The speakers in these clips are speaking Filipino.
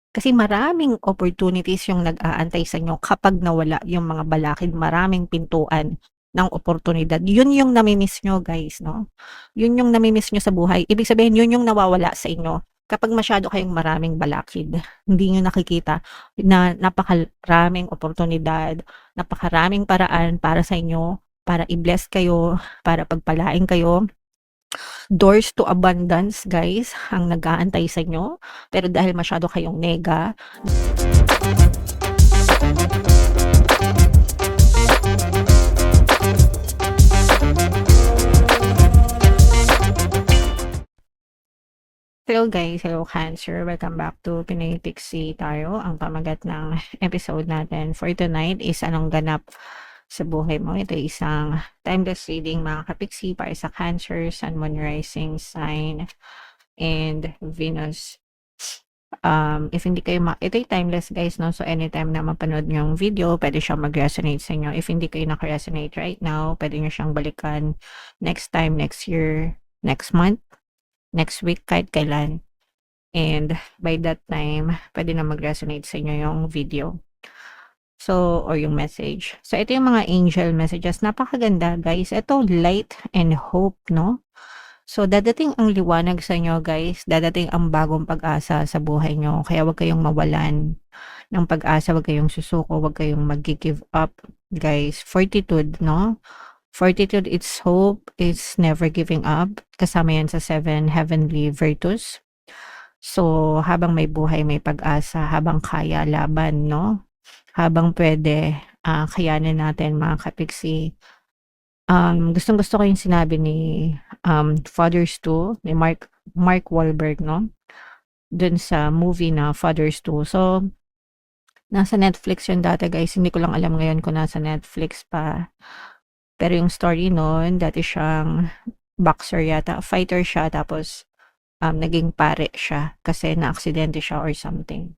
Kasi maraming opportunities yung nag-aantay sa inyo kapag nawala yung mga balakid, maraming pintuan ng oportunidad. Yun yung nami-miss niyo guys 'no, yun yung nami-miss niyo sa buhay. Ibig sabihin yun yung nawawala sa inyo kapag masyado kayong maraming balakid. Hindi niyo nakikita na napakaraming oportunidad, napakaraming paraan para sa inyo, para i-bless kayo, para pagpalain kayo. Doors to abundance guys ang nag-aantay sa inyo, pero dahil masyado kayong nega. Hello guys, hello Cancer, welcome back to Pinoy Pixie tayo. Ang pamagat ng episode natin for tonight is anong ganap sa buhay mo. Ito ay isang timeless reading mga kapixie para sa Cancer, Sun, Moon, Rising sign, and Venus. If hindi kayo ito ay timeless guys, no? So anytime na mapanood nyo yung video, pwede siyang mag-resonate sa inyo. If hindi kayo naka-resonate right now, pwede nyo siyang balikan next time, next year, next month, next week, kahit kailan. And by that time, pwede na mag-resonate sa inyo yung video. So, or yung message. So, ito yung mga angel messages. Napakaganda, guys. Ito, light and hope, no? So, dadating ang liwanag sa inyo, guys. Dadating ang bagong pag-asa sa buhay nyo. Kaya wag kayong mawalan ng pag-asa. Wag kayong susuko. Wag kayong mag-give up, guys. Fortitude, no? Fortitude, it's hope. It's never giving up. Kasama yan sa 7 heavenly virtues. So, habang may buhay, may pag-asa, habang kaya laban, no? Habang pwede, kayanin natin mga kapiksi. Gustong-gusto ko yung sinabi ni Fathers 2, ni Mark Wahlberg, no? Dun sa movie na Fathers 2. So, nasa Netflix yun dati guys. Hindi ko lang alam ngayon kung nasa Netflix pa. Pero yung story nun, dati siyang boxer yata, fighter siya, tapos naging pare siya kasi na-aksidente siya or something.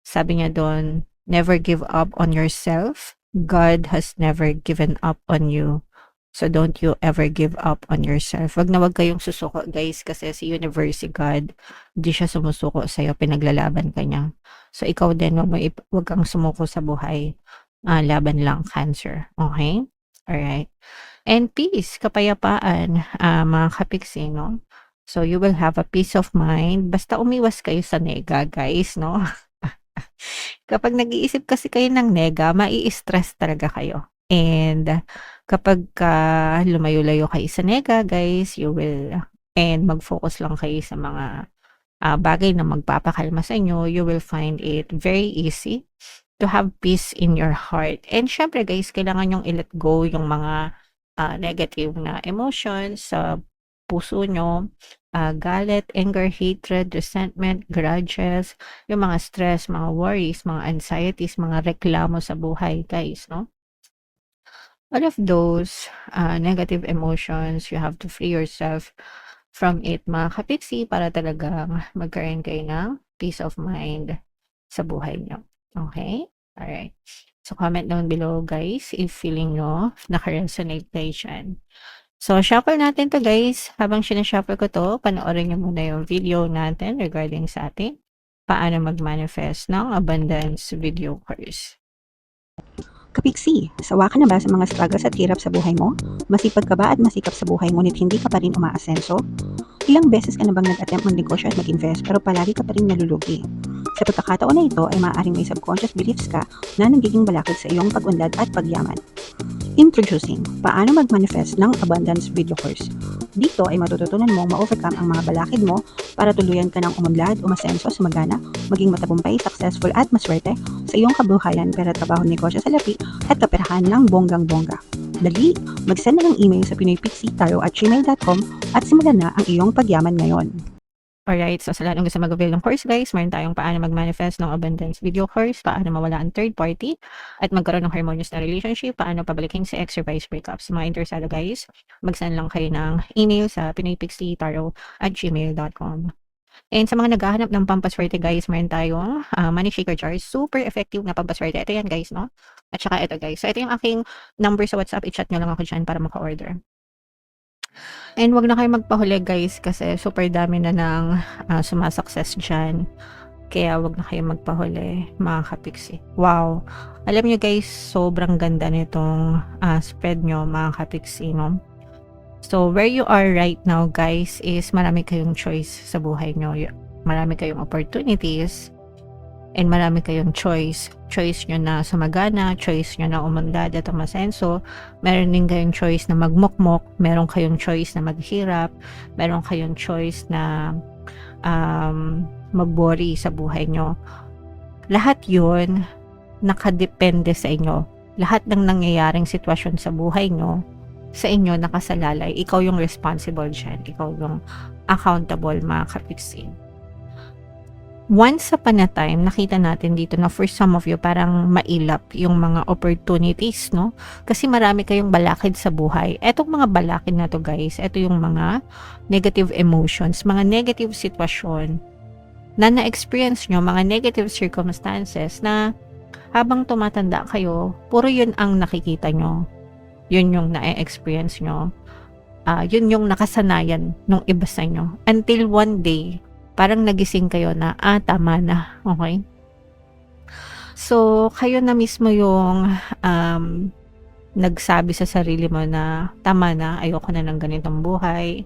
Sabi niya doon, never give up on yourself. God has never given up on you. So don't you ever give up on yourself. Wag na wag kayong susuko guys kasi si universe, si God, hindi siya sumusuko sa'yo, pinaglalaban ka niya. So ikaw din, wag kang sumuko sa buhay. Laban lang, Cancer. Okay? Alright. And peace, kapayapaan, mga kapiksi, no? So, you will have a peace of mind. Basta umiwas kayo sa nega, guys, no? Kapag nag-iisip kasi kayo ng nega, mai-stress talaga kayo. And kapag lumayo-layo kayo sa nega, guys, and mag-focus lang kayo sa mga bagay na magpapakalma sa inyo, you will find it very easy to have peace in your heart. And syempre, guys, kailangan yung i-let go yung mga negative na emotions sa puso nyo, galit, anger, hatred, resentment, grudges, yung mga stress, mga worries, mga anxieties, mga reklamo sa buhay, guys, no? All of those negative emotions, you have to free yourself from it, mga kapiksi, para talagang magkaroon kayo ng peace of mind sa buhay nyo. Okay? Alright. So, comment down below, guys, if feeling nyo naka-resonate kayo dyan. So, shuffle natin to guys. Habang sinashuffle ko to, panoorin nyo muna yung video natin regarding sa atin. Paano mag-manifest ng abundance video course. Kapiksi, sawa ka na ba sa mga struggles at hirap sa buhay mo? Masipag ka ba at masikap sa buhay ngunit hindi ka pa rin umaasenso? Ilang beses ka na bang nag-attempt mag-negosyo at mag-invest pero palagi ka pa rin nalulugi? Sa pagkakataon na ito ay maaaring may subconscious beliefs ka na nagiging balakid sa iyong pag-unlad at pagyaman. Introducing, paano mag-manifest ng abundance video course. Dito ay matututunan mong ma-overcome ang mga balakid mo para tuluyan ka ng umunlad, umasenso, sumagana, maging matagumpay, successful at maswerte sa iyong kabuhayan, pera, trabaho, negosyo sa lapi at kaperahan ng bonggang-bongga. Dali, mag-send na ng email sa pinoypixie@gmail.com at simulan na ang iyong pagyaman ngayon. Alright, so sa lahat ng gusto mag-avail ng course guys, meron tayong paano mag-manifest ng abundance video course, paano mawala ang third party, at magkaroon ng harmonious na relationship, paano pabalikin si ex or vice breakups. Mga interesado guys, mag-send lang kayo ng email sa pinoypixie@gmail.com. And sa mga naghahanap ng pampaswerte guys, meron tayong money shaker jars. Super effective na pampaswerte. Ito yan guys, no? At saka ito guys. So ito yung aking number sa WhatsApp. I-chat nyo lang ako dyan para maka-order. And wag na kayo magpahuli guys kasi super dami na ng sumasuccess dyan. Kaya wag na kayong magpahuli, mga kapiksi. Wow! Alam niyo guys, sobrang ganda nitong spread nyo, mga kapiksi, no? So, where you are right now, guys, is marami kayong choice sa buhay nyo. Marami kayong opportunities, and marami kayong choice. Choice nyo na sumagana, choice nyo na umandad at umasenso. Meron din kayong choice na magmukmok, meron kayong choice na maghirap, meron kayong choice na magbori sa buhay nyo. Lahat yun, nakadepende sa inyo. Lahat ng nangyayaring sitwasyon sa buhay nyo, sa inyo nakasalalay. Ikaw yung responsible dyan. Ikaw yung accountable, mga kapiksi. Once upon a time, nakita natin dito na for some of you, parang mailap yung mga opportunities, no? Kasi marami kayong balakid sa buhay. Etong mga balakid na to, guys, eto yung mga negative emotions, mga negative sitwasyon na na-experience nyo, mga negative circumstances na habang tumatanda kayo, puro yun ang nakikita nyo. Yun yung na-experience nyo. Yun yung nakasanayan nung iba sa inyo. Until one day, parang nagising kayo na, tama na. Okay? So, kayo na mismo yung nagsabi sa sarili mo na, tama na, ayoko na ng ganitong buhay.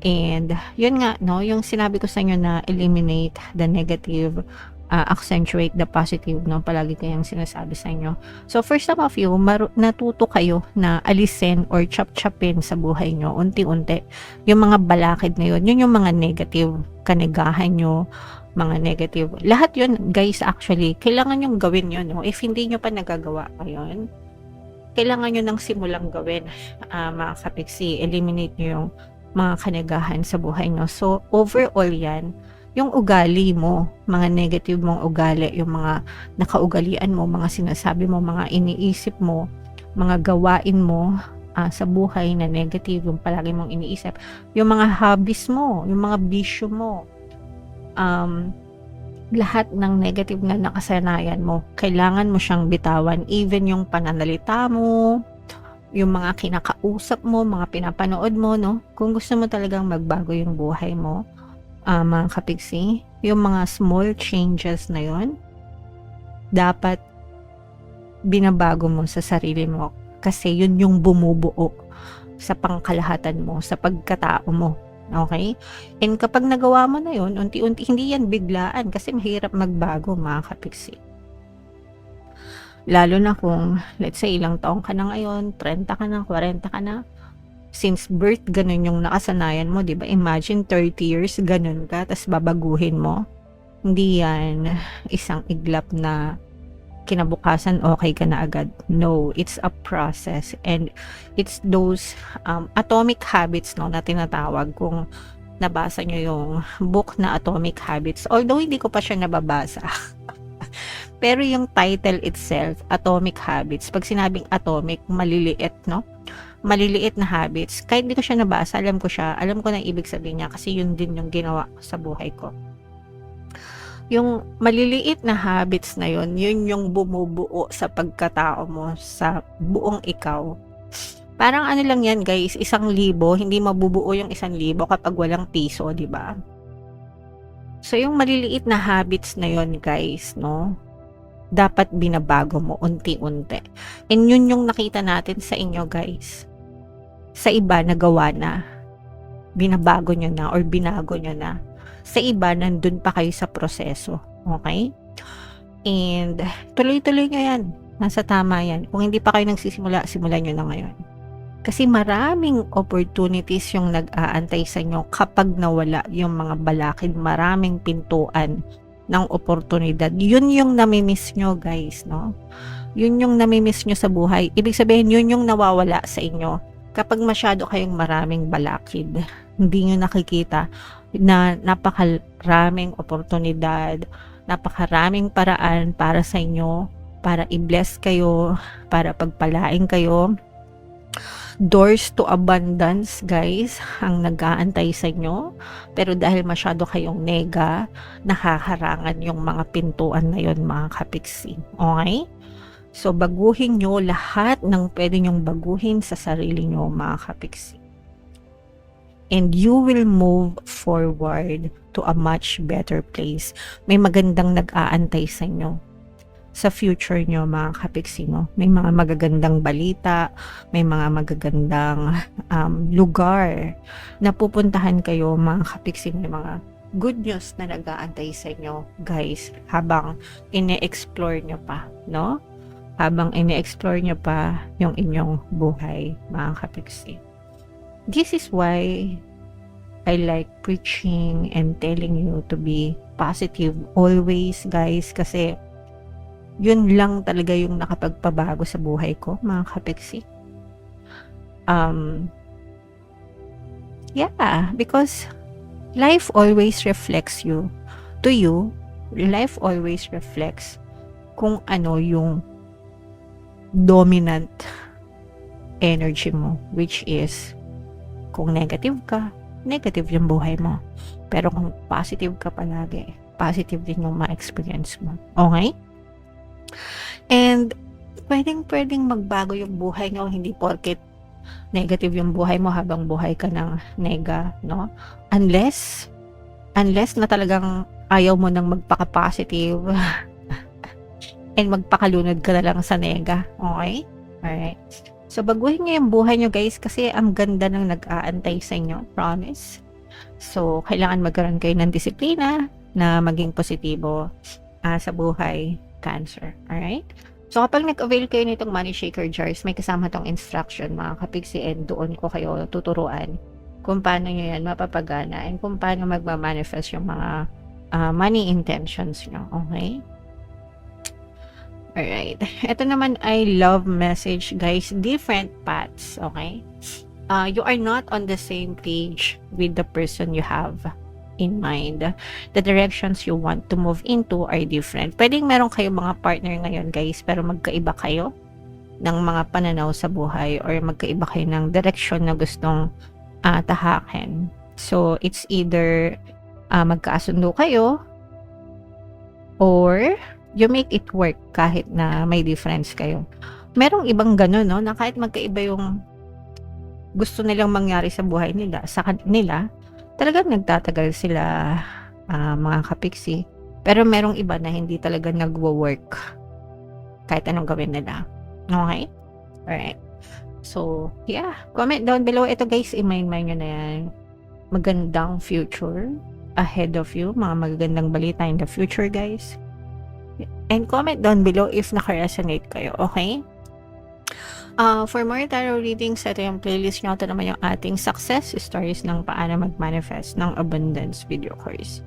And, yun nga, no, yung sinabi ko sa inyo na eliminate the negative, accentuate the positive, no, palagi kayang sinasabi sa inyo. So, for some of you, natuto kayo na alisin or chop-chopin sa buhay nyo, unti-unti. Yung mga balakid na yun yung mga negative kanigahan nyo, mga negative. Lahat yun, guys, actually, kailangan nyong gawin yun, no? If hindi nyo pa nagagawa ngayon, kailangan nyo nang simulang gawin, mga kapiksi. Eliminate nyo yung mga kanigahan sa buhay nyo. So, overall yan, yung ugali mo, mga negative mong ugali, yung mga nakaugalian mo, mga sinasabi mo, mga iniisip mo, mga gawain mo sa buhay na negative, yung palagi mong iniisip, yung mga hobbies mo, yung mga bisyo mo, lahat ng negative na nakasanayan mo, kailangan mo siyang bitawan, even yung pananalita mo, yung mga kinakausap mo, mga pinapanood mo, no? Kung gusto mo talagang magbago yung buhay mo, mga kapiksi, yung mga small changes na yon, dapat binabago mo sa sarili mo. Kasi yun yung bumubuo sa pangkalahatan mo, sa pagkatao mo. Okay? And kapag nagawa mo na yun, unti-unti, hindi yan biglaan kasi mahirap magbago, mga kapiksi. Lalo na kung, let's say, ilang taong ka na ngayon, 30 ka na, 40 ka na, since birth, ganun yung nakasanayan mo, di ba? Imagine 30 years, ganun ka, tas babaguhin mo. Hindi yan isang iglap na kinabukasan okay ka na agad. No, it's a process, and it's those atomic habits, no, na tinatawag. Kung nabasa nyo yung book na Atomic Habits, although hindi ko pa siya nababasa, pero yung title itself, Atomic Habits, pag sinabing atomic, maliliit, no? Maliliit na habits. Kahit hindi ko siya nabasa, alam ko na ibig sabihin niya kasi yun din yung ginawa ko sa buhay ko. Yung maliliit na habits na yun yung bumubuo sa pagkatao mo, sa buong ikaw. Parang ano lang yan, guys, 1,000, hindi mabubuo yung 1,000 kapag walang piso, di ba? So, yung maliliit na habits na yun, guys, no? Dapat binabago mo unti-unti. And yun yung nakita natin sa inyo, guys. Sa iba, nagawa na. Binabago nyo na or binago nyo na. Sa iba, nandun pa kayo sa proseso. Okay? And tuloy-tuloy nyo yan. Nasa tama yan. Kung hindi pa kayo nagsisimula, simulan nyo na ngayon. Kasi maraming opportunities yung nag-aantay sa inyo kapag nawala yung mga balakid. Maraming pintuan ng oportunidad. Yun yung namimiss nyo, guys, no? Yun yung namimiss nyo sa buhay. Ibig sabihin, yun yung nawawala sa inyo. Kapag masyado kayong maraming balakid, hindi nyo nakikita na napakaraming oportunidad, napakaraming paraan para sa inyo, para i-bless kayo, para pagpalain kayo. Doors to abundance, guys, ang nag-aantay sa inyo. Pero dahil masyado kayong nega, nakaharangan yung mga pintuan na yun, mga kapiksi. Okay? So, baguhin nyo lahat ng pwede nyong baguhin sa sarili nyo, mga kapiksi. and you will move forward to a much better place. May magandang nag-aantay sa inyo sa future nyo, mga kapiksino. May mga magagandang balita, may mga magagandang lugar na pupuntahan kayo, mga kapiksino, mga good news na nag-aantay sa inyo, guys, habang ine-explore nyo pa, no? Habang ine-explore nyo pa yung inyong buhay, mga kapiksi. This is why I like preaching and telling you to be positive always, guys, kasi yun lang talaga yung nakapagpabago sa buhay ko, mga kapiksi. Yeah, because life always reflects you. To you, life always reflects kung ano yung dominant energy mo, which is kung negative ka, negative yung buhay mo. Pero kung positive ka palagi, positive din yung ma-experience mo. Okay? And pwedeng magbago yung buhay nyo, hindi porket negative yung buhay mo habang buhay ka ng nega, no? Unless na talagang ayaw mo nang magpaka-positive and magpakalunod ka na lang sa nega. Okay? Alright. So, baguhin nyo yung buhay nyo, guys, kasi ang ganda ng nag-aantay sa inyo. Promise. So, kailangan magkaroon kayo ng disiplina na maging positibo sa buhay, Cancer. Alright? So, kapag nag-avail kayo nitong Money Shaker Jars, may kasama tong instruction, mga kapiksi, and doon ko kayo tuturuan kung paano nyo yan mapapagana and kung paano magmamanifest yung mga money intentions nyo. Okay? Alright. Ito naman ay love message, guys. Different paths, okay? You are not on the same page with the person you have in mind. The directions you want to move into are different. Pwedeng meron kayong mga partner ngayon, guys, pero magkaiba kayo ng mga pananaw sa buhay or magkaiba kayo ng direction na gustong tahakin. So, it's either magkaasundo kayo or you make it work kahit na may difference kayo. Merong ibang gano'n, no, na kahit magkaiba yung gusto nilang mangyari sa buhay nila, sa kanila, talagang nagtatagal sila, mga kapiksi. Pero merong iba na hindi talaga nagwo-work kahit anong gawin nila. Okay? Alright. So, yeah. Comment down below. Ito, guys, i-mind nyo na yan. Magandang future ahead of you. Mga magagandang balita in the future, guys. And comment down below if naka-resonate kayo, okay? For more tarot readings, ito yung playlist nyo. Ito naman yung ating success stories ng paano mag-manifest ng abundance video course.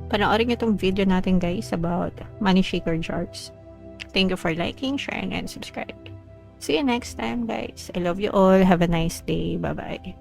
Panoorin nyo itong video natin, guys, about Money Shaker Jars. Thank you for liking, sharing, and subscribing. See you next time, guys. I love you all. Have a nice day. Bye-bye.